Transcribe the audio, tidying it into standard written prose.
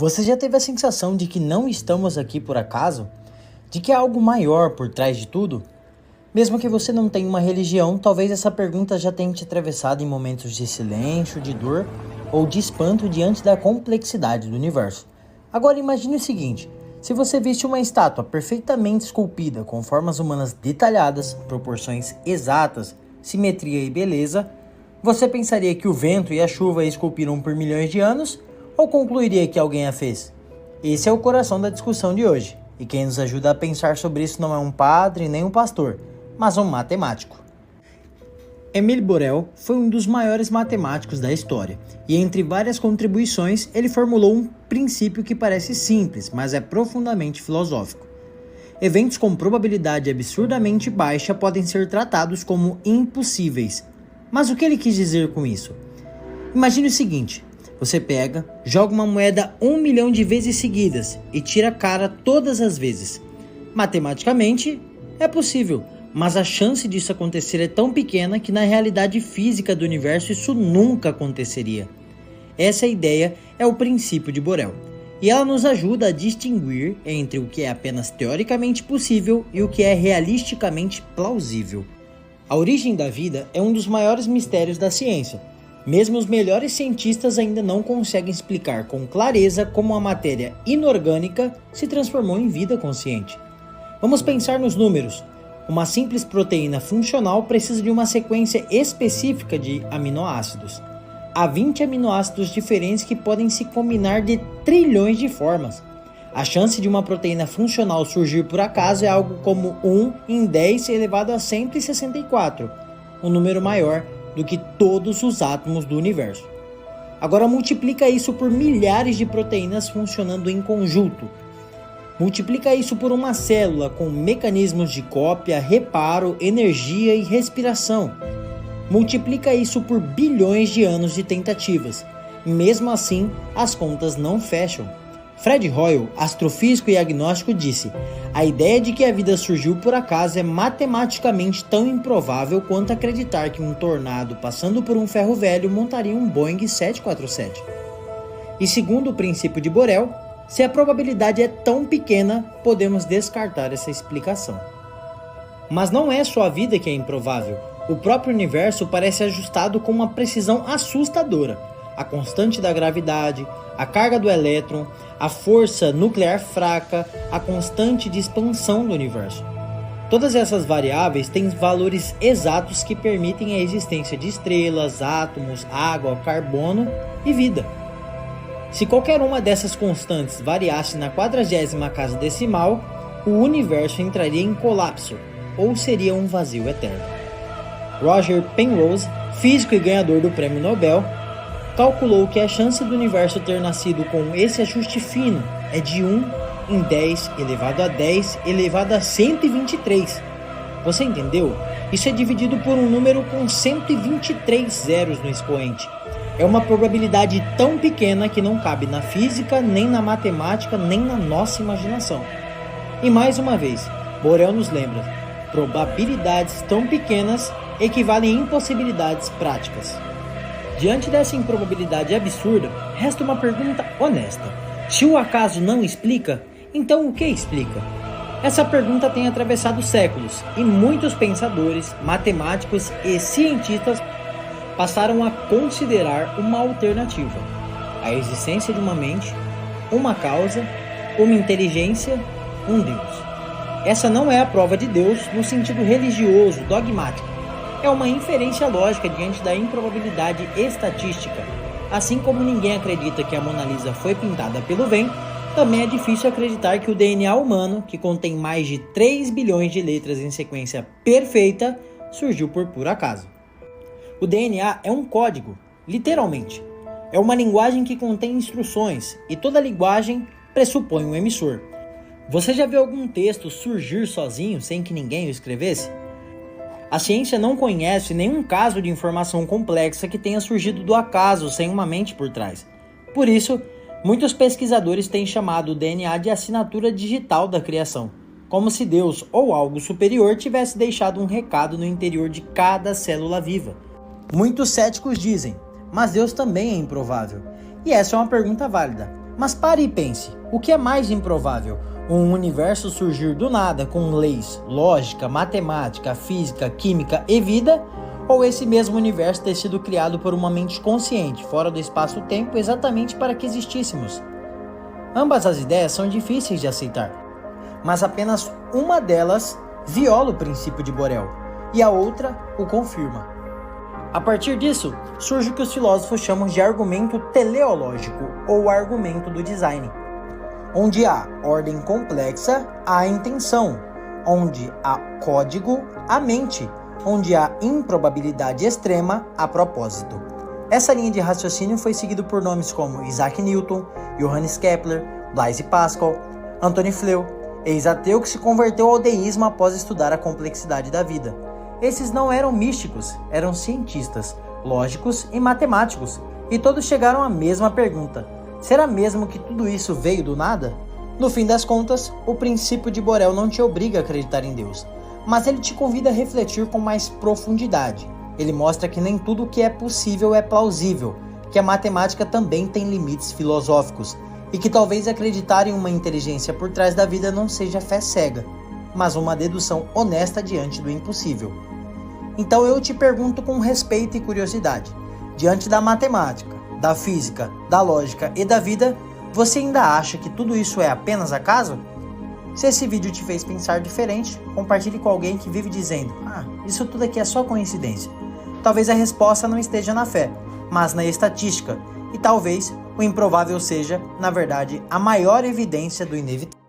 Você já teve a sensação de que não estamos aqui por acaso? De que há algo maior por trás de tudo? Mesmo que você não tenha uma religião, talvez essa pergunta já tenha te atravessado em momentos de silêncio, de dor ou de espanto diante da complexidade do universo. Agora imagine o seguinte: se você visse uma estátua perfeitamente esculpida, com formas humanas detalhadas, proporções exatas, simetria e beleza, você pensaria que o vento e a chuva a esculpiram por milhões de anos ou concluiria que alguém a fez? Esse é o coração da discussão de hoje, e quem nos ajuda a pensar sobre isso não é um padre nem um pastor, mas um matemático. Émile Borel foi um dos maiores matemáticos da história, e entre várias contribuições ele formulou um princípio que parece simples, mas é profundamente filosófico. Eventos com probabilidade absurdamente baixa podem ser tratados como impossíveis. Mas o que ele quis dizer com isso? Imagine o seguinte: você pega, joga uma moeda 1 milhão de vezes seguidas e tira a cara todas as vezes. Matematicamente, é possível, mas a chance disso acontecer é tão pequena que na realidade física do universo isso nunca aconteceria. Essa ideia é o princípio de Borel, e ela nos ajuda a distinguir entre o que é apenas teoricamente possível e o que é realisticamente plausível. A origem da vida é um dos maiores mistérios da ciência. Mesmo os melhores cientistas ainda não conseguem explicar com clareza como a matéria inorgânica se transformou em vida consciente. Vamos pensar nos números. Uma simples proteína funcional precisa de uma sequência específica de aminoácidos. Há 20 aminoácidos diferentes que podem se combinar de trilhões de formas. A chance de uma proteína funcional surgir por acaso é algo como 1 em 10 elevado a 164, um número maior do que todos os átomos do universo. Agora multiplica isso por milhares de proteínas funcionando em conjunto. Multiplica isso por uma célula com mecanismos de cópia, reparo, energia e respiração. Multiplica isso por bilhões de anos de tentativas. Mesmo assim, as contas não fecham. Fred Hoyle, astrofísico e agnóstico, disse: a ideia de que a vida surgiu por acaso é matematicamente tão improvável quanto acreditar que um tornado passando por um ferro velho montaria um Boeing 747. E segundo o princípio de Borel, se a probabilidade é tão pequena, podemos descartar essa explicação. Mas não é só a vida que é improvável. O próprio universo parece ajustado com uma precisão assustadora. A constante da gravidade, a carga do elétron, a força nuclear fraca, a constante de expansão do universo. Todas essas variáveis têm valores exatos que permitem a existência de estrelas, átomos, água, carbono e vida. Se qualquer uma dessas constantes variasse na 40ª casa decimal, o universo entraria em colapso, ou seria um vazio eterno. Roger Penrose, físico e ganhador do Prêmio Nobel, calculou que a chance do universo ter nascido com esse ajuste fino é de 1 em 10 elevado a 10 elevado a 123. Você entendeu? Isso é dividido por um número com 123 zeros no expoente. É uma probabilidade tão pequena que não cabe na física, nem na matemática, nem na nossa imaginação. E mais uma vez, Borel nos lembra: probabilidades tão pequenas equivalem a impossibilidades práticas. Diante dessa improbabilidade absurda, resta uma pergunta honesta. Se o acaso não explica, então o que explica? Essa pergunta tem atravessado séculos e muitos pensadores, matemáticos e cientistas passaram a considerar uma alternativa: a existência de uma mente, uma causa, uma inteligência, um Deus. Essa não é a prova de Deus no sentido religioso, dogmático. É uma inferência lógica diante da improbabilidade estatística. Assim como ninguém acredita que a Mona Lisa foi pintada pelo vento, também é difícil acreditar que o DNA humano, que contém mais de 3 bilhões de letras em sequência perfeita, surgiu por puro acaso. O DNA é um código, literalmente. É uma linguagem que contém instruções, e toda linguagem pressupõe um emissor. Você já viu algum texto surgir sozinho sem que ninguém o escrevesse? A ciência não conhece nenhum caso de informação complexa que tenha surgido do acaso sem uma mente por trás. Por isso, muitos pesquisadores têm chamado o DNA de assinatura digital da criação, como se Deus ou algo superior tivesse deixado um recado no interior de cada célula viva. Muitos céticos dizem: mas Deus também é improvável. E essa é uma pergunta válida. Mas pare e pense, o que é mais improvável? Um universo surgir do nada com leis, lógica, matemática, física, química e vida? Ou esse mesmo universo ter sido criado por uma mente consciente, fora do espaço-tempo, exatamente para que existíssemos? Ambas as ideias são difíceis de aceitar, mas apenas uma delas viola o princípio de Borel, e a outra o confirma. A partir disso, surge o que os filósofos chamam de argumento teleológico, ou argumento do design. Onde há ordem complexa, há intenção. Onde há código, há mente. Onde há improbabilidade extrema, há propósito. Essa linha de raciocínio foi seguida por nomes como Isaac Newton, Johannes Kepler, Blaise Pascal, Antoni Flew, ex-ateu que se converteu ao deísmo após estudar a complexidade da vida. Esses não eram místicos, eram cientistas, lógicos e matemáticos, e todos chegaram à mesma pergunta: será mesmo que tudo isso veio do nada? No fim das contas, o princípio de Borel não te obriga a acreditar em Deus, mas ele te convida a refletir com mais profundidade. Ele mostra que nem tudo que é possível é plausível, que a matemática também tem limites filosóficos, e que talvez acreditar em uma inteligência por trás da vida não seja fé cega, mas uma dedução honesta diante do impossível. Então eu te pergunto com respeito e curiosidade, diante da matemática, da física, da lógica e da vida, você ainda acha que tudo isso é apenas acaso? Se esse vídeo te fez pensar diferente, compartilhe com alguém que vive dizendo: isso tudo aqui é só coincidência. Talvez a resposta não esteja na fé, mas na estatística, e talvez o improvável seja, na verdade, a maior evidência do inevitável.